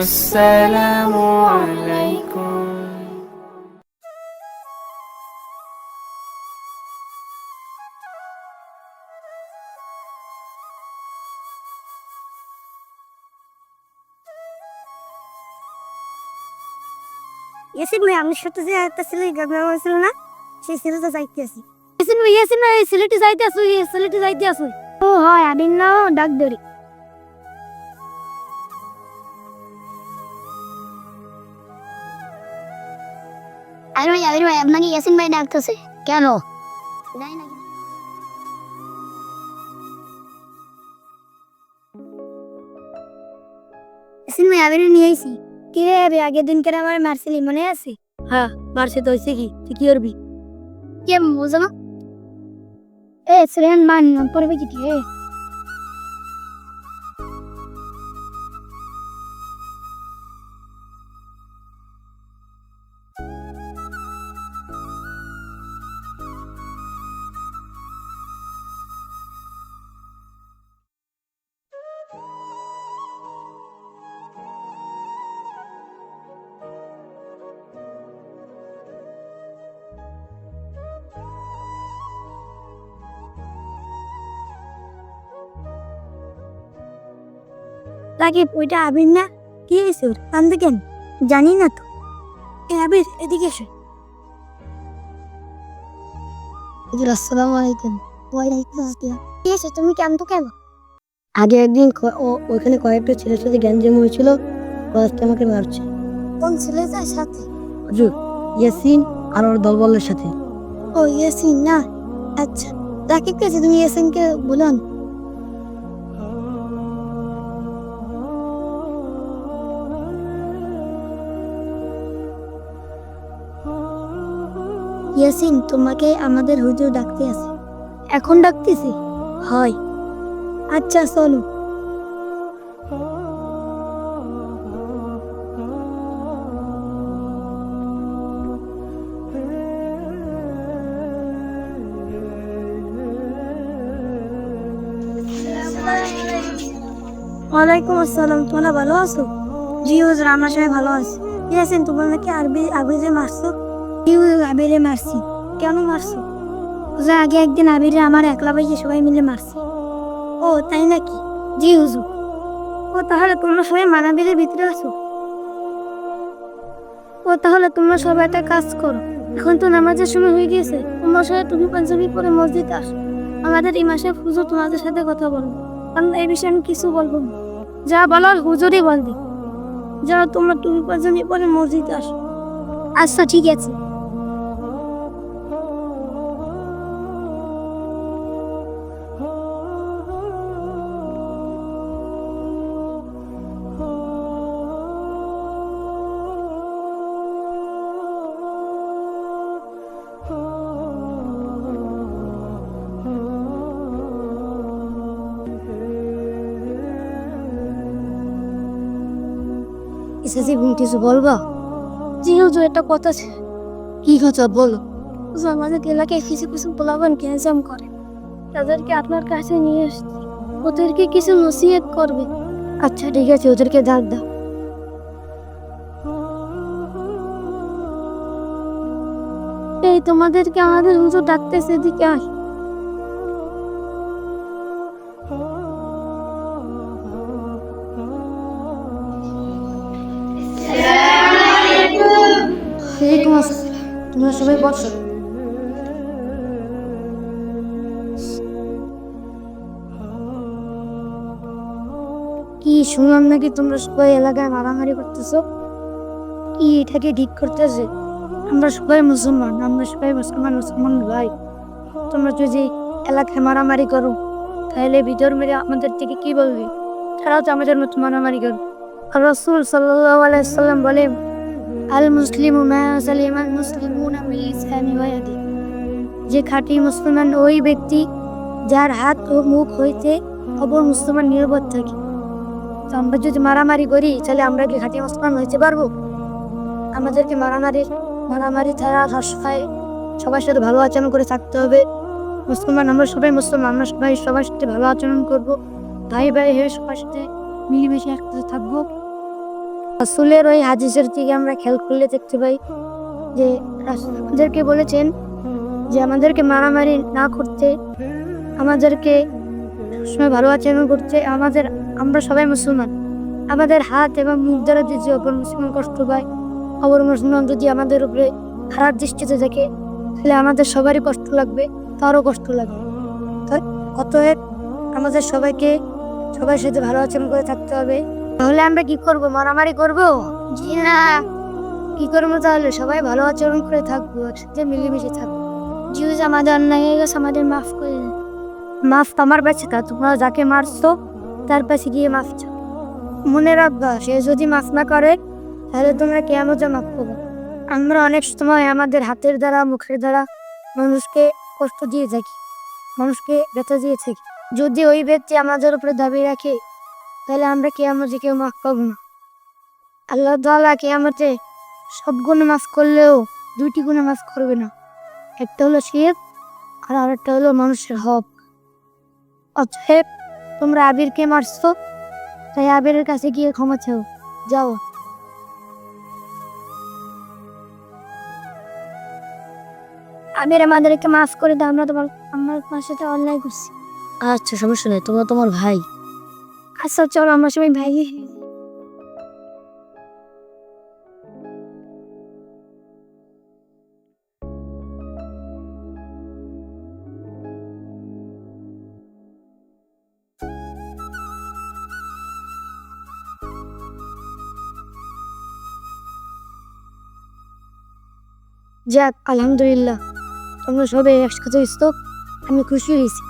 আসসালামু আলাইকুম। ইয়াসিন ভাই, আমার সাথে যে একটা ছেলে ঝগড়া হয়েছিল না, সেই ছেলেটা যাইতে আসি। ইয়াসিন ভাই, এই ছেলেটি যাইতে আসো, এই ছেলেটি যাইতে আসো। ও হয়, আমি না ডাক ধরি। আরে ভাই আপনাকে ইয়াসিন ভাই ডাকতেছে। কেন? যাই না। ইয়াসিন ভাই, আমি নিয়ে আইছি। কি রে আবে, আগের দিন কেন আমার মারছিলি, মনে আছে? হ্যাঁ মারছে তো, হয়েছে কি? তুই কি করবি? কি আমি বুঝো না? শ্রেয়ান মান করবে কি তুই? তাকে ওইটা আবির না? কি হয়েছে ওর? কান্দে কেন? জানি না তো। আবির এদিকে এসো। আসসালামু আলাইকুম। ওয়ালাইকুম আসসালাম। কি হয়েছে, তুমি কান্দো কেন? আগে একদিন ওখানে কয়েকটা ছেলের সাথে গ্যাঞ্জাম হয়েছিল, কয়েকটা আমাকে মারছে। কোন ছেলেটার সাথে? হুজুর, ইয়াসিন আর ওর দলবলের সাথে। ও ইয়াসিন না? আচ্ছা, তাকে কাছে তুমি ইয়াসিনকে বলুন। ইয়াসিন, তোমাকে আমাদের হুজুর ডাকতে আছে। এখন ডাকতেছি? হয়। আচ্ছা চলো। ওয়ালাইকুম আসসালাম। তোমরা ভালো আছো? জি হুজুর, আমরা সবাই ভালো আছি। ইয়াসিন, তোমরা নাকি আবিরে মারছো? জি হুজুর, আবিরে মারছি। কেন মারছো? হুজুর, আগে একদিন আবিরে আমার একলা ভাইকে সবাই মিলে মারছি। ও তাই নাকি? জি হুজুর। ও তাহলে তোমরা সবাই মানাবিরের ভিতরে আছো? ও তাহলে তোমরা সবাই একটা কাজ করো, এখন তো নামাজের সময় হয়ে গিয়েছে, তোমরা সবাই টুপি পাঞ্জাবি পরে মসজিদে আসো। আমাদের এই মাসে হুজুর তোমাদের সাথে কথা বলবো, কারণ এই বিষয়ে আমি কিছু বলবো না। যা বলার হুজুরই বলবে। যারা তোমরা টুপি পাঞ্জাবি পরে মসজিদে আসো। আচ্ছা ঠিক আছে। এসেছি, কিছু বলবা? জি হুজুর, একটা কথা আছে। কি কথা বলো? হুজুর, আমাদের এলাকায় কিছু কিছু পোলাপান গ্যাঞ্জাম করে, তাদেরকে আপনার কাছে নিয়ে এসেছি, ওদেরকে কিছু নসিহত করবে। আচ্ছা ঠিক আছে, ওদেরকে ডাক দাও। এই তোমাদেরকে আমাদের হুজুর ডাকতেছে, এদিকে আস। ওয়ালাইকুম আসসালাম। তোমরা সবাই বসো। কি শুনলাম নাকি তোমরা সবাই এলাকায় মারামারি করতেছো? কি এটাকে ঠিক করতেছে? আমরা সবাই মুসলমান, মুসলমান ভাই। তোমরা যদি এলাকায় মারামারি করো, তাহলে ভিতর মেরে আমাদের থেকে কি বলবে? তারাও তো আমাদের মতো মারামারি করবে। আর রাসূল সাল্লাল্লাহু আলাইহি ওয়াসাল্লাম বলেন, আল মুসলিমু মা সালিমাল মুসলিমুনা মিন লিসানি ওয়া ইয়াদিহি। যে খাঁটি মুসলমান ওই ব্যক্তি যার হাত ও মুখ হইতে অপর মুসলমান নিরাপদ থাকে। তো আমরা যদি মারামারি করি, তাহলে আমরা কি খাঁটি মুসলমান হইতে পারবো? আমাদেরকে মারামারি ছাড়া সবার সাথে ভালো আচরণ করে থাকতে হবে। আমরা সবাই মুসলমান, আমরা সবাই সবার সাথে ভালো আচরণ করব, ভাই ভাই হয়ে সবার সাথে মিলেমিশে একসাথে থাকবো। রাসূলের ওই হাদিসের থেকে আমরা খেয়াল করলে দেখতে পাই যে রাসূল আমাদেরকে বলেছেন যে আমাদেরকে মারামারি না করতে, আমাদেরকে সবসময় ভালো আচরণ করতে। আমরা সবাই মুসলমান, আমাদের হাত এবং মুখ দ্বারা যদি অপর মুসলমান কষ্ট পায়, অপর মুসলমান যদি আমাদের উপরে খারাপ দৃষ্টিতে দেখে, তাহলে আমাদের সবারই কষ্ট লাগবে, তারও কষ্ট লাগবে। অতএব আমাদের সবার সাথে ভালো আচরণ করে থাকতে হবে। তাহলে আমরা কি করব? মারামারি করব? জি না। কি করবো তাহলে? সবাই ভালো আচরণ করে থাকবো, একসাথে মিলেমিশে থাকবো। জিউজ আমাদের অন্যায় হয়ে গেছে, আমাদের মাফ করে দেন। মাফ আমার কাছে তা, তোমরা যাকে মারছো তার কাছে গিয়ে মাফ চাও। মনে রাখবা, সে যদি মাফ না করে তাহলে তোমরা কিয়ামতে মাফ করবে। আমরা অনেক সময় আমাদের হাতের দ্বারা, মুখের দ্বারা মানুষকে কষ্ট দিয়ে থাকি, মানুষকে ব্যথা দিয়ে থাকি। যদি ওই ব্যক্তি আমাদের উপরে দাবি রাখে, তাহলে আমরা কিয়ামতে কেউ মাফ পাবো না। আল্লাহ তাআলা কিয়ামতে সব গুণ মাফ করলেও 2টি গুণ মাফ করবে না। একটা হলো শিরক, আর আরেকটা হলো মানুষের হক। অতএব তোমরা আবিরকে মারছো, তাই আবিরের কাছে গিয়ে ক্ষমা চাও, যাও। আবির আমাদেরকে মাফ করে দাও, আমার সাথে অন্যায় করছি। আচ্ছা, সমস্যা নেই, তোমরা তোমার ভাই। আচ্ছা চলো, আমরা সবাই ভাই। যাক, আলহামদুলিল্লাহ, তোমরা সবাই একসাথে হইছো, আমি খুশি হয়েছি।